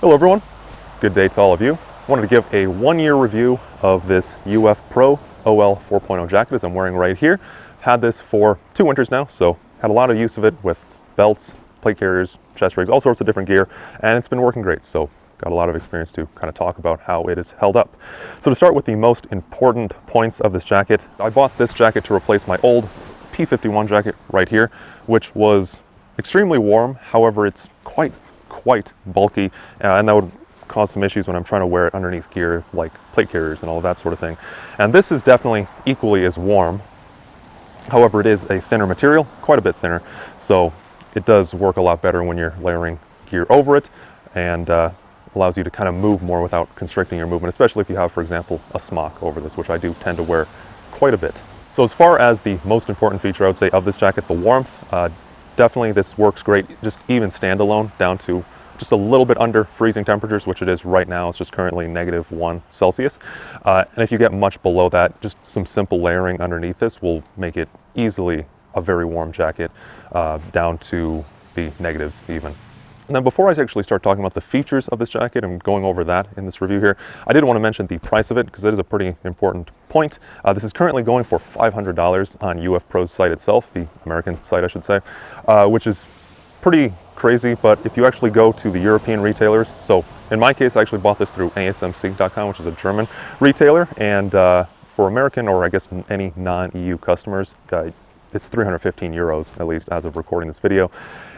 Hello everyone, good day to all of you. I wanted to give a 1-year review of this UF Pro OL 4.0 jacket as I'm wearing right here. Had this for 2 winters now, so had a lot of use of it with belts, plate carriers, chest rigs, all sorts of different gear, and it's been working great. So got a lot of experience to kind of talk about how it is held up. So to start with the most important points of this jacket, I bought this jacket to replace my old P51 jacket right here, which was extremely warm. However, it's quite bulky, and that would cause some issues when I'm trying to wear it underneath gear like plate carriers and all of that sort of thing. And this is definitely equally as warm. However, it is a thinner material, quite a bit thinner, so it does work a lot better when you're layering gear over it, and allows you to kind of move more without constricting your movement, especially if you have, for example, a smock over this, which I do tend to wear quite a bit. So as far as the most important feature, I would say, of this jacket, the warmth, definitely this works great, just even standalone down to just a little bit under freezing temperatures, which it is right now. It's just currently -1 Celsius. And if you get much below that, just some simple layering underneath this will make it easily a very warm jacket, down to the negatives even. And then before I actually start talking about the features of this jacket and going over that in this review here, I did want to mention the price of it because it is a pretty important point. This is currently going for $500 on UF Pro's site itself, the American site I should say, which is pretty crazy. But if you actually go to the European retailers, so in my case I actually bought this through asmc.com, which is a German retailer, and for American, or I guess any non-EU customers, it's 315 euros, at least as of recording this video.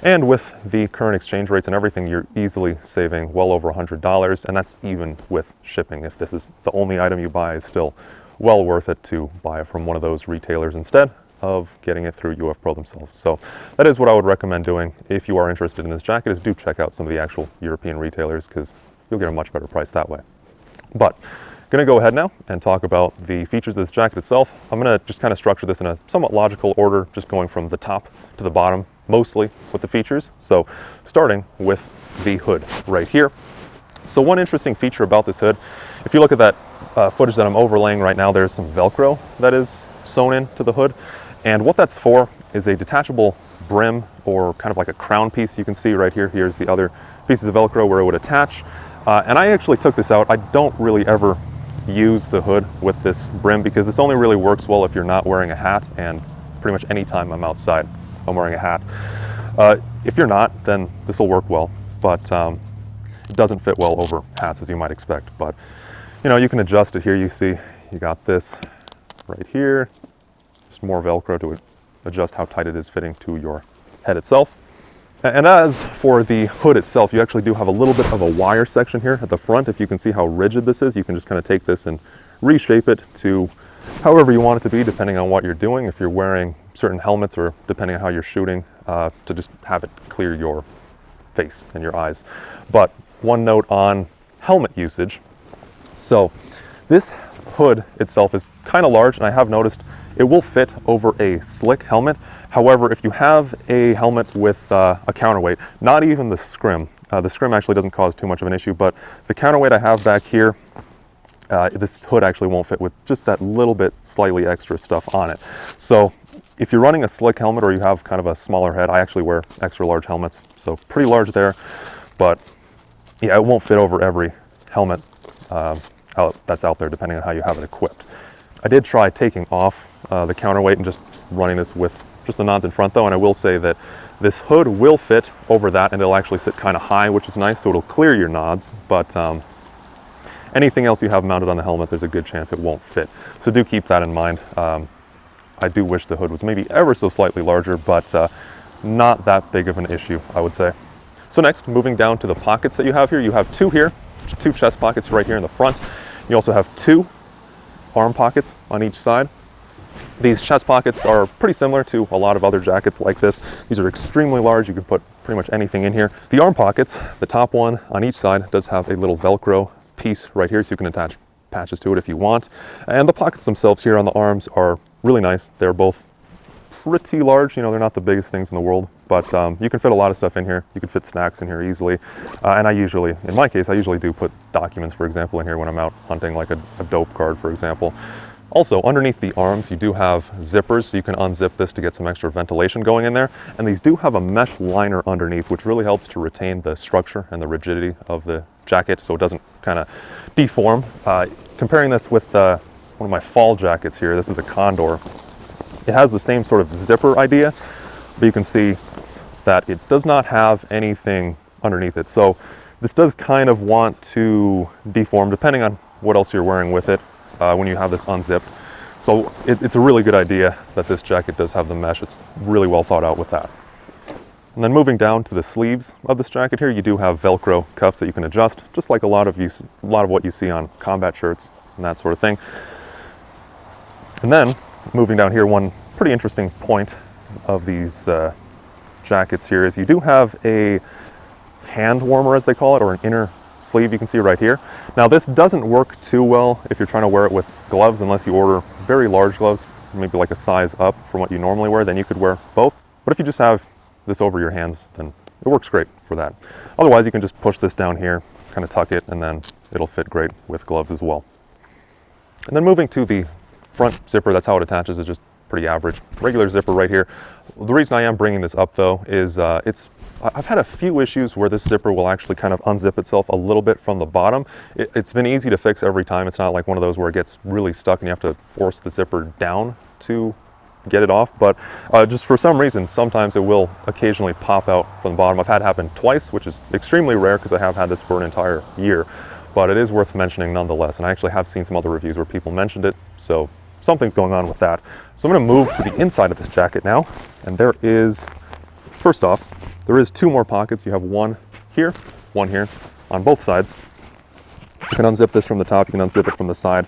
And with the current exchange rates and everything, you're easily saving well over $100, and that's even with shipping. If this is the only item you buy, it's still well worth it to buy it from one of those retailers instead of getting it through UF Pro themselves. So that is what I would recommend doing if you are interested in this jacket, is do check out some of the actual European retailers, because you'll get a much better price that way. But going to go ahead now and talk about the features of this jacket itself. I'm going to just kind of structure this in a somewhat logical order, just going from the top to the bottom, mostly with the features. So starting with the hood right here. So one interesting feature about this hood, if you look at that footage that I'm overlaying right now, there's some Velcro that is sewn into the hood. And what that's for is a detachable brim, or kind of like a crown piece. You can see right here, here's the other pieces of Velcro where it would attach. And I actually took this out. I don't really ever use the hood with this brim because this only really works well if you're not wearing a hat, and pretty much any time I'm outside I'm wearing a hat. If you're not, then this will work well, but it doesn't fit well over hats as you might expect. But you know, you can adjust it here. You see you got this right here, just more Velcro to adjust how tight it is fitting to your head itself. And as for the hood itself, you actually do have a little bit of a wire section here at the front. If you can see how rigid this is, you can just kind of take this and reshape it to however you want it to be, depending on what you're doing. If you're wearing certain helmets, or depending on how you're shooting, to just have it clear your face and your eyes. But one note on helmet usage. So this hood itself is kind of large, and I have noticed it will fit over a slick helmet. However, if you have a helmet with a counterweight, not even the scrim actually doesn't cause too much of an issue, but the counterweight I have back here, this hood actually won't fit with just that little bit slightly extra stuff on it. So if you're running a slick helmet, or you have kind of a smaller head, I actually wear extra large helmets, so pretty large there, but yeah, it won't fit over every helmet that's out there, depending on how you have it equipped. I did try taking off the counterweight and just running this with just the nods in front though, and I will say that this hood will fit over that, and it'll actually sit kind of high, which is nice, so it'll clear your nods. But anything else you have mounted on the helmet, there's a good chance it won't fit. So do keep that in mind. I do wish the hood was maybe ever so slightly larger, but not that big of an issue, I would say. So next, moving down to the pockets that you have here, you have two chest pockets right here in the front. You also have 2 arm pockets on each side. These chest pockets are pretty similar to a lot of other jackets like this. These are extremely large. You can put pretty much anything in here. The arm pockets, the top one on each side, does have a little Velcro piece right here, so you can attach patches to it if you want. And the pockets themselves here on the arms are really nice. They're both pretty large. You know, they're not the biggest things in the world, but you can fit a lot of stuff in here. You can fit snacks in here easily. And I usually, in my case, I usually do put documents, for example, in here when I'm out hunting, like a dope card, for example. Also, underneath the arms, you do have zippers, so you can unzip this to get some extra ventilation going in there. And these do have a mesh liner underneath, which really helps to retain the structure and the rigidity of the jacket so it doesn't kind of deform. Comparing this with one of my fall jackets here, this is a Condor. It has the same sort of zipper idea, but you can see that it does not have anything underneath it. So this does kind of want to deform depending on what else you're wearing with it when you have this unzipped. So it's a really good idea that this jacket does have the mesh. It's really well thought out with that. And then moving down to the sleeves of this jacket here, you do have Velcro cuffs that you can adjust, just like a lot of what you see on combat shirts and that sort of thing. And then moving down here, one pretty interesting point of these jackets here is you do have a hand warmer, as they call it, or an inner sleeve. You can see right here. Now this doesn't work too well if you're trying to wear it with gloves, unless you order very large gloves, maybe like a size up from what you normally wear, then you could wear both. But if you just have this over your hands, then it works great for that. Otherwise, you can just push this down here, kind of tuck it, and then it'll fit great with gloves as well. And then moving to the front zipper, that's how it attaches. It's just pretty average, regular zipper right here. The reason I am bringing this up though is I've had a few issues where this zipper will actually kind of unzip itself a little bit from the bottom. It's been easy to fix every time. It's not like one of those where it gets really stuck and you have to force the zipper down to get it off, but just for some reason, sometimes it will occasionally pop out from the bottom. I've had it happen twice, which is extremely rare because I have had this for an entire year, but it is worth mentioning nonetheless. And I actually have seen some other reviews where people mentioned it, so something's going on with that. So I'm going to move to the inside of this jacket now, and there is, first off, there is two more pockets. You have one here on both sides. You can unzip this from the top, you can unzip it from the side.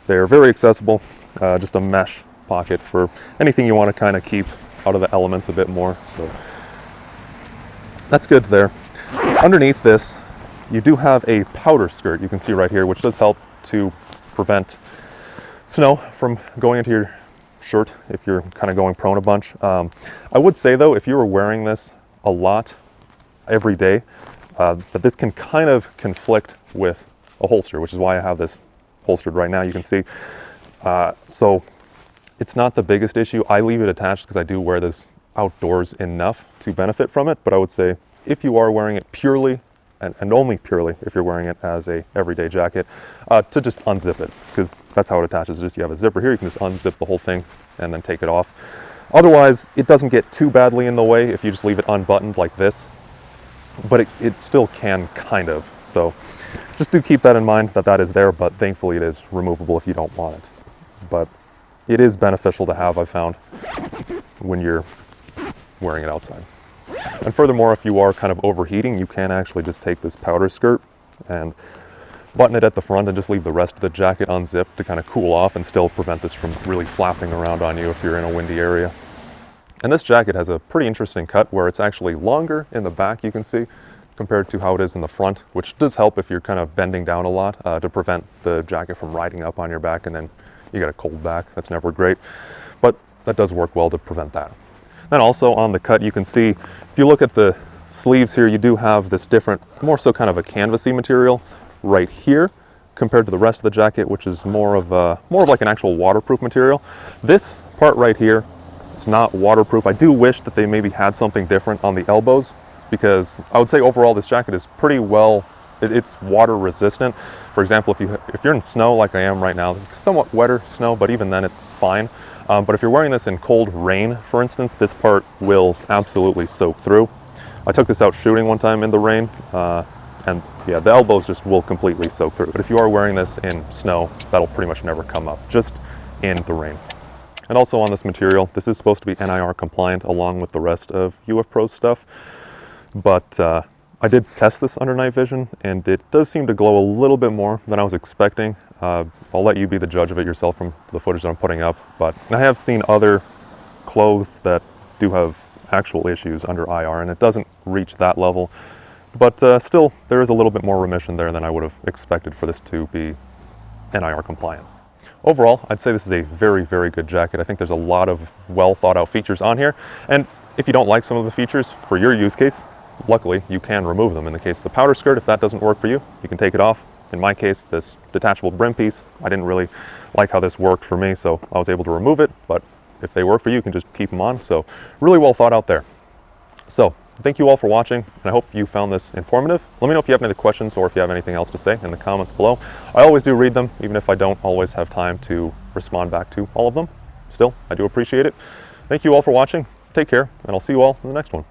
They're very accessible, just a mesh pocket for anything you want to kind of keep out of the elements a bit more. So that's good there. Underneath this, you do have a powder skirt, you can see right here, which does help to prevent snow from going into your shirt if you're kind of going prone a bunch. I would say though, if you were wearing this a lot every day, that this can kind of conflict with a holster, which is why I have this holstered right now. You can see, so it's not the biggest issue. I leave it attached because I do wear this outdoors enough to benefit from it, but I would say if you are wearing it purely, and only purely if you're wearing it as a everyday jacket, to just unzip it, because that's how it attaches. Just you have a zipper here, you can just unzip the whole thing and then take it off. Otherwise, it doesn't get too badly in the way if you just leave it unbuttoned like this, but it still can kind of. So just do keep that in mind that that is there, but thankfully it is removable if you don't want it. But it is beneficial to have, I've found, when you're wearing it outside. And furthermore, if you are kind of overheating, you can actually just take this powder skirt and button it at the front and just leave the rest of the jacket unzipped to kind of cool off and still prevent this from really flapping around on you if you're in a windy area. And this jacket has a pretty interesting cut where it's actually longer in the back, you can see, compared to how it is in the front, which does help if you're kind of bending down a lot to prevent the jacket from riding up on your back and then you get a cold back. That's never great, but that does work well to prevent that. Then also on the cut, you can see, if you look at the sleeves here, you do have this different, more so kind of a canvasy material right here compared to the rest of the jacket, which is more of like an actual waterproof material. This part right here, it's not waterproof. I do wish that they maybe had something different on the elbows, because I would say overall this jacket is pretty well, it's water resistant. For example, if you're in snow like I am right now, this is somewhat wetter snow, but even then it's fine. But if you're wearing this in cold rain, for instance, this part will absolutely soak through. I took this out shooting one time in the rain, and yeah, the elbows just will completely soak through. But if you are wearing this in snow, that'll pretty much never come up, just in the rain. And also on this material, this is supposed to be NIR compliant along with the rest of UF Pro's stuff. But I did test this under night vision, and it does seem to glow a little bit more than I was expecting. I'll let you be the judge of it yourself from the footage that I'm putting up, but I have seen other clothes that do have actual issues under IR, and it doesn't reach that level. But still, there is a little bit more remission there than I would have expected for this to be NIR compliant. Overall, I'd say this is a very, very good jacket. I think there's a lot of well thought out features on here, and if you don't like some of the features for your use case, luckily you can remove them. In the case of the powder skirt, if that doesn't work for you, you can take it off. In my case, this detachable brim piece, I didn't really like how this worked for me, so I was able to remove it, but if they work for you, you can just keep them on. So really well thought out there. So Thank you all for watching, and I hope you found this informative. Let me know if you have any questions or if you have anything else to say in the comments below. I always do read them, even if I don't always have time to respond back to all of them. Still, I do appreciate it. Thank you all for watching. Take care, and I'll see you all in the next one.